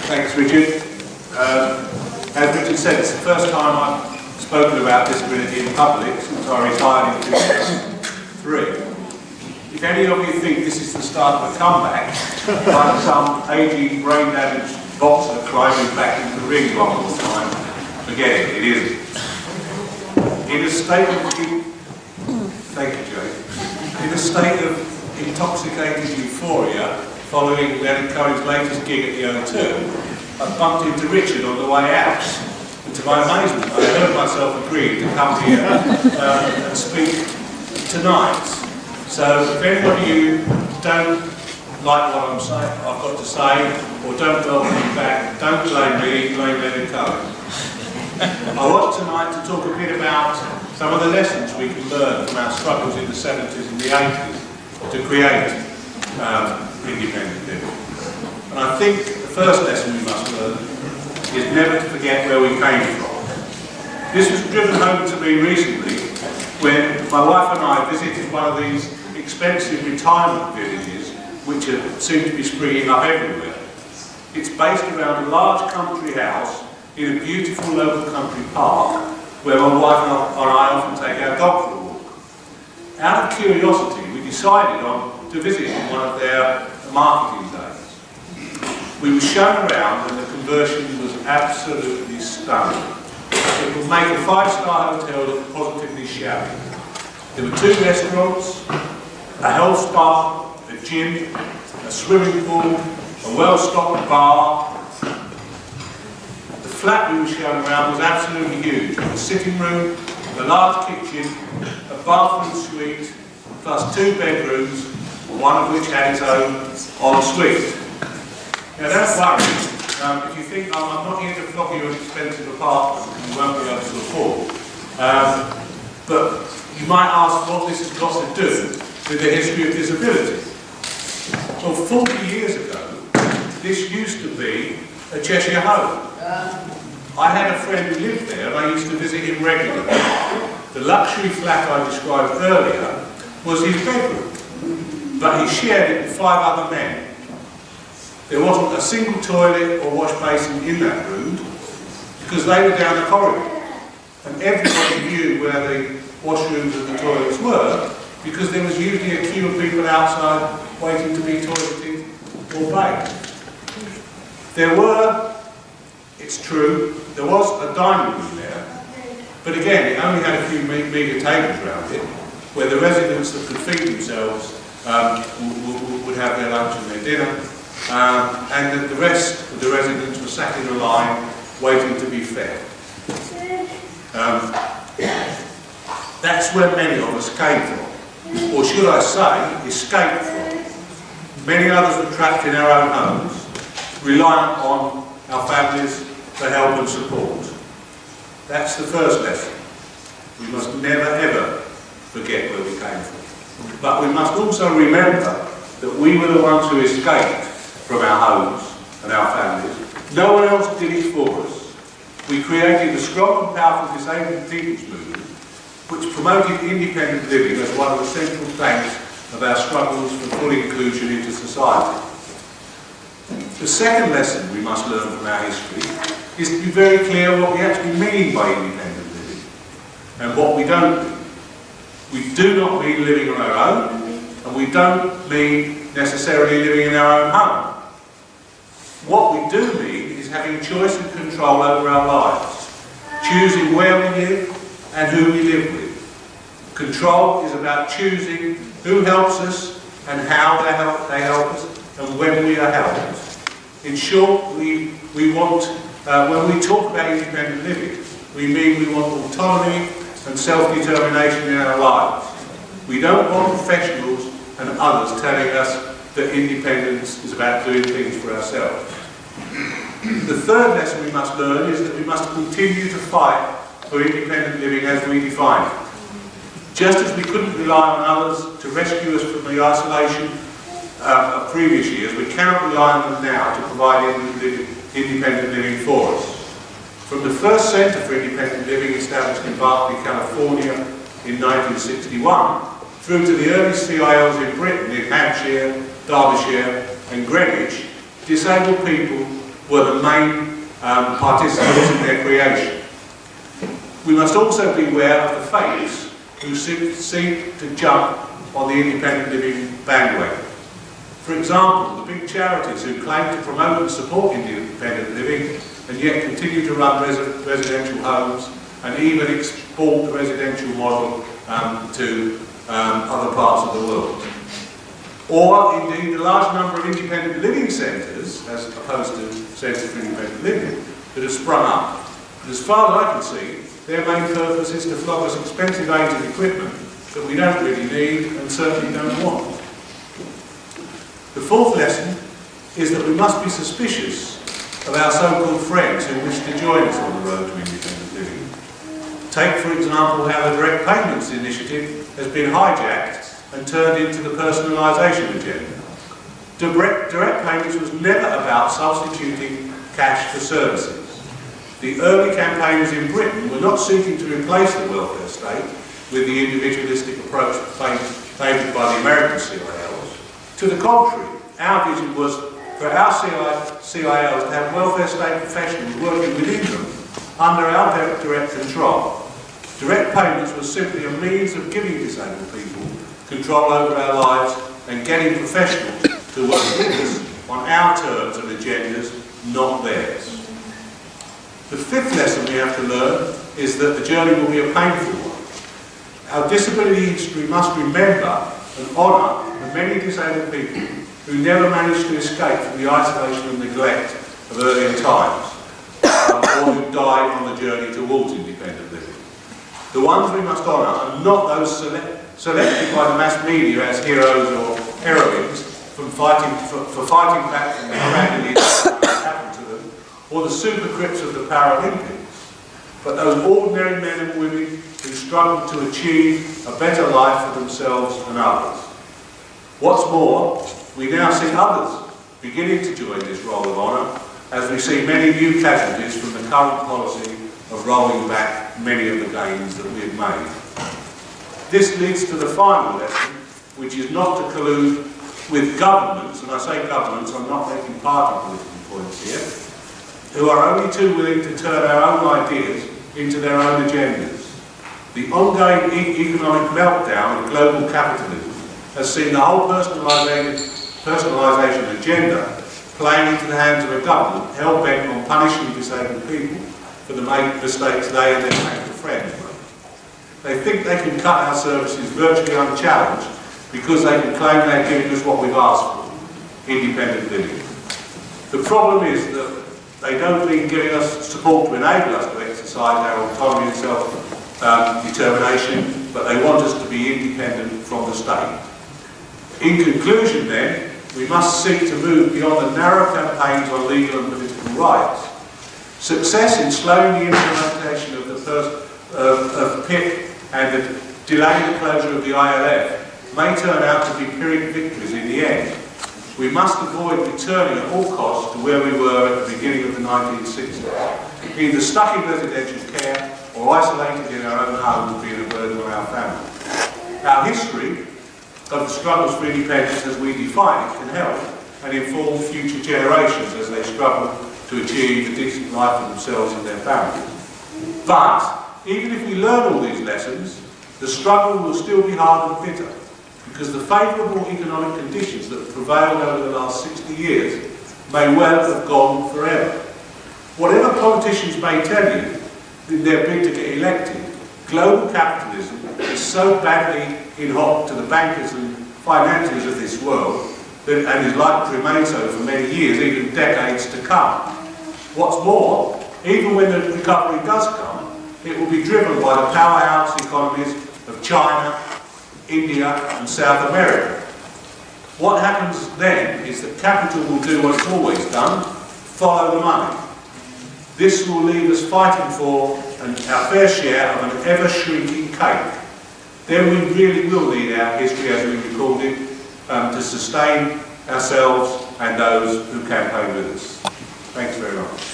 Thanks, Richard. As Richard said, it's the first time I've spoken about disability in public since I retired in 2003. If any of you think this is the start of a comeback, like some aging, brain-damaged boxer climbing back into the ring one more time, forget it, it isn't. In a state of... Thank you, Jay. In a state of intoxicated euphoria, following Leonard Cohen's latest gig at the O2, I bumped into Richard on the way out. And to my amazement, I heard myself agree to come here and speak tonight. So if any of you don't like what I'm saying, I've got to say, or don't welcome me back, don't blame me, blame Leonard Cohen. I want tonight to talk a bit about some of the lessons we can learn from our struggles in the 70s and the 80s to create independent living. And I think the first lesson we must learn is never to forget where we came from. This was driven home to me recently when my wife and I visited one of these expensive retirement villages which seem to be springing up everywhere. It's based around a large country house in a beautiful local country park where my wife and I often take our dog for a walk. Out of curiosity, we decided to visit on one of their marketing days. We were shown around and the conversion was absolutely stunning. It would make a 5-star hotel look positively shabby. There were 2 restaurants, a health spa, a gym, a swimming pool, a well-stocked bar. The flat we were shown around was absolutely huge, with a sitting room, a large kitchen, a bathroom suite, plus 2 bedrooms, one of which had its own ensuite. Now don't worry, if you think, I'm not here to flog you an expensive apartment you won't be able to afford. But you might ask what this has got to do with the history of disability. Well, 40 years ago, this used to be a Cheshire home. I had a friend who lived there and I used to visit him regularly. The luxury flat I described earlier was his bedroom, but he shared it with 5 other men. There wasn't a single toilet or wash basin in that room because they were down the corridor. And everybody knew where the washrooms and the toilets were because there was usually a queue of people outside waiting to be toileted or bathed. There were, it's true, there was a dining room there, but again, it only had a few meagre tables around it where the residents that could feed themselves would have their lunch and their dinner. And the rest of the residents were sat in a line waiting to be fed. That's where many of us came from, or should I say, escaped from. Many others were trapped in our own homes, reliant on our families for help and support. That's the first lesson. We must never ever forget where we came from. But we must also remember that we were the ones who escaped from our homes and our families. No one else did it for us. We created a strong and powerful disabled people's movement which promoted independent living as one of the central planks of our struggles for full inclusion into society. The second lesson we must learn from our history is to be very clear what we actually mean by independent living and what we don't do. We do not mean living on our own, and we don't mean necessarily living in our own home. What we do mean is having choice and control over our lives, choosing where we live and who we live with. Control is about choosing who helps us and how they help us and when we are helped. In short, we want, when we talk about independent living, we mean we want autonomy and self-determination in our lives. We don't want professionals and others telling us that independence is about doing things for ourselves. The third lesson we must learn is that we must continue to fight for independent living as we define it. Just as we couldn't rely on others to rescue us from the isolation of previous years, we cannot rely on them now to provide independent living for us. From the first Centre for Independent Living established in Berkeley, California in 1961, through to the early CILs in Britain, in Hampshire, Derbyshire and Greenwich, disabled people were the main participants in their creation. We must also be aware of the fakes who seek to jump on the independent living bandwagon. For example, the big charities who claim to promote and support independent living and yet continue to run residential homes and even export the residential model to other parts of the world. Or indeed the large number of independent living centres, as opposed to centres for independent living, that have sprung up. As far as I can see, their main purpose is to flog us expensive aids and equipment that we don't really need and certainly don't want. The fourth lesson is that we must be suspicious of our so-called friends who wish to join us on the road to independent living. Take, for example, how the direct payments initiative has been hijacked and turned into the personalisation agenda. Direct payments was never about substituting cash for services. The early campaigners in Britain were not seeking to replace the welfare state with the individualistic approach favoured by the American CILs. To the contrary, our vision was for our CILs to have welfare state professionals working within them under our direct control. Direct payments was simply a means of giving disabled people control over our lives and getting professionals to work with us on our terms and agendas, not theirs. The fifth lesson we have to learn is that the journey will be a painful one. Our disability history must remember and honour the many disabled people who never managed to escape from the isolation and neglect of earlier times, or who died on the journey towards independent living. The ones we must honour are not those selected by the mass media as heroes or heroines for fighting back from the tragedy that happened to them, or the super crips of the Paralympics, but those ordinary men and women who struggled to achieve a better life for themselves and others. What's more, we now see others beginning to join this roll of honour as we see many new casualties from the current policy of rolling back many of the gains that we've made. This leads to the final lesson, which is not to collude with governments, and I say governments, I'm not making party political points here, who are only too willing to turn our own ideas into their own agendas. The ongoing economic meltdown of global capitalism has seen the whole personalisation agenda playing into the hands of a government hell-bent on punishing disabled people for the mistakes they and their medical friends make. They think they can cut our services virtually unchallenged because they can claim they're giving us what we've asked for, independent living. The problem is that they don't mean giving us support to enable us to exercise our autonomy and self-determination, but they want us to be independent from the state. In conclusion then, we must seek to move beyond the narrow campaigns on legal and political rights. Success in slowing the implementation of the PIP and delaying the closure of the ILF may turn out to be Pyrrhic victories in the end. We must avoid returning at all costs to where we were at the beginning of the 1960s, either stuck in residential care or isolated in our own homes, being a burden on our family. Our history of the struggles for independence as we define it can help and inform future generations as they struggle to achieve a decent life for themselves and their families. But even if we learn all these lessons, the struggle will still be hard and bitter, because the favourable economic conditions that have prevailed over the last 60 years may well have gone forever. Whatever politicians may tell you in their bid to get elected, global capitalism is so badly in hock to the bankers and financiers of this world and is likely to remain so for many years, even decades to come. What's more, even when the recovery does come, it will be driven by the powerhouse economies of China, India and South America. What happens then is that capital will do what it's always done, follow the money. This will leave us fighting for our fair share of an ever-shrinking cake. Then we really will need our history, as we recalled it, to sustain ourselves and those who campaign with us. Thanks very much.